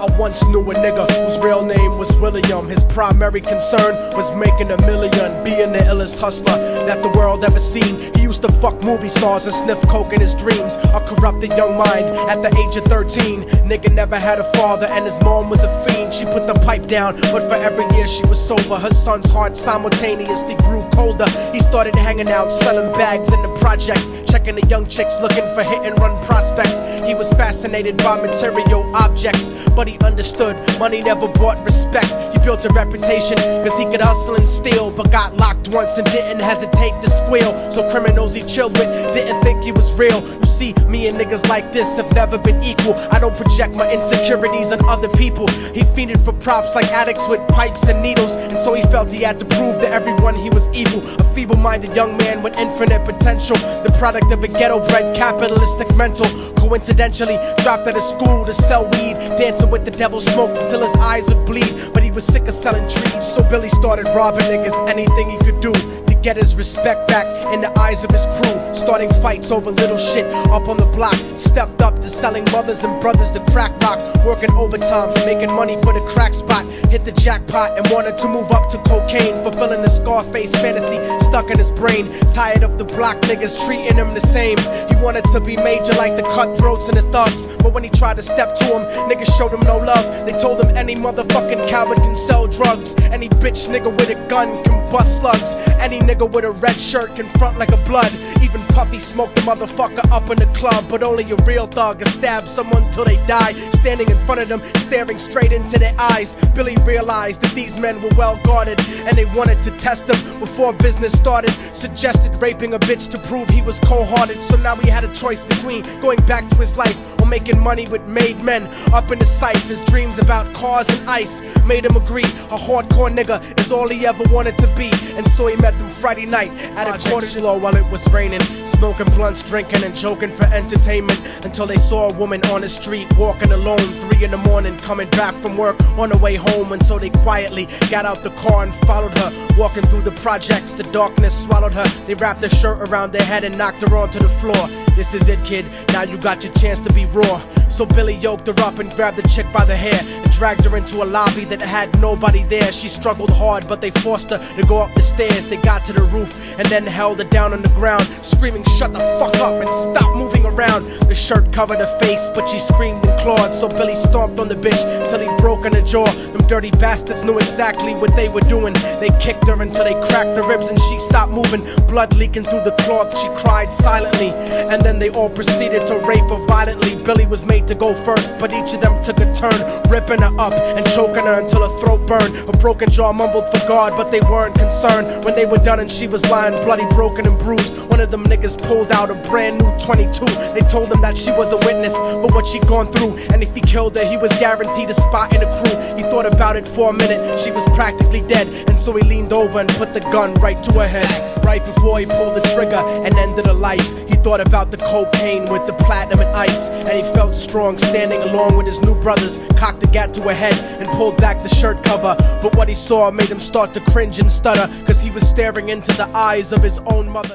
I once knew a nigga whose real name was William. His primary concern was making $1 million, being the illest hustler that the world ever seen. He used to fuck movie stars and sniff coke in his dreams. A corrupted young mind at the age of 13. Nigga never had a father and his mom was a fiend. She put the pipe down, but for every year she was sober, her son's heart simultaneously grew colder. He started hanging out, selling bags in the projects, checking the young chicks looking for hit and run prospects. He was fascinated by material objects, but he understood money never bought respect. He built a reputation cause he could hustle and steal, but got locked once and didn't hesitate to squeal. So criminals he chilled with didn't think he was real. You see, me and niggas like this have never been equal. I don't project my insecurities on other people. He fiended for props like addicts with pipes and needles, and so he felt he had to prove to everyone he was evil. A feeble-minded young man with infinite potential, the product of a ghetto-bred capitalistic mental. Coincidentally dropped out of school to sell weed, dancing with the devil, smoked until his eyes would bleed. But he was sick of selling trees, so Billy started robbing niggas, anything he could do to get his respect back in the eyes of his crew. Starting fights over little shit up on the block. Stepped up to selling mothers and brothers to crack rock, working overtime, making money for the crack spot. Hit the jackpot and wanted to move up to cocaine, fulfilling the Scarface fantasy stuck in his brain. Tired of the block niggas treating him the same. He wanted to be major like the cutthroats and the thugs, but when he tried to step to him, niggas showed him no love. They told him any motherfucking coward can sell drugs, any bitch nigga with a gun can bust slugs, any nigga with a red shirt can front like a blood. Even Puffy smoked the motherfucker up in the club, but only a real thug can stab someone till they die. Standing in front of them, staring straight into their eyes, Billy realized that these men were well guarded, and they wanted to test him before business started. Suggested raping a bitch to prove he was cold-hearted. So now he had a choice between going back to his life or making money with made men. Up in the sight, his dreams about cars and ice made him agree a hardcore nigga is all he ever wanted to be. And so he met them Friday night at a quarter slow while it was raining, smoking blunts, drinking and joking for entertainment, until they saw a woman on the street walking alone, 3 in the morning, coming back from work on the way home. And so they quietly got out the car and followed her, walking through the projects. The darkness swallowed her. They wrapped her shirt around their head and knocked her onto the floor. This is it, kid, now you got your chance to be raw. So Billy yoked her up and grabbed the chick by the hair and dragged her into a lobby that had nobody there. She struggled hard, but they forced her to go up the stairs. They got to the roof and then held her down on the ground, screaming, "Shut the fuck up and stop moving around." The shirt covered her face, but she screamed and clawed. So Billy stomped on the bitch till he broke in her jaw. Them dirty bastards knew exactly what they were doing. They kicked her until they cracked her ribs and she stopped moving. Blood leaking through the cloth, she cried silently, and then they all proceeded to rape her violently. Billy was made to go first, but each of them took a turn, ripping her up and choking her until her throat burned. Her broken jaw mumbled for God, but they weren't concerned. When they were done and she was lying bloody, broken and bruised, one of them niggas pulled out a brand new 22. They told him that she was a witness for what she'd gone through, and if he killed her, he was guaranteed a spot in the crew. He thought about it for a minute, she was practically dead, and so he leaned over and put the gun right to her head. Right before he pulled the trigger and ended her life, he thought about the cocaine with the platinum and ice, and he felt strong standing along with his new brothers. Cocked the gat to her head and pulled back the shirt cover, but what he saw made him start to cringe and stutter, cause he was staring into the eyes of his own mother.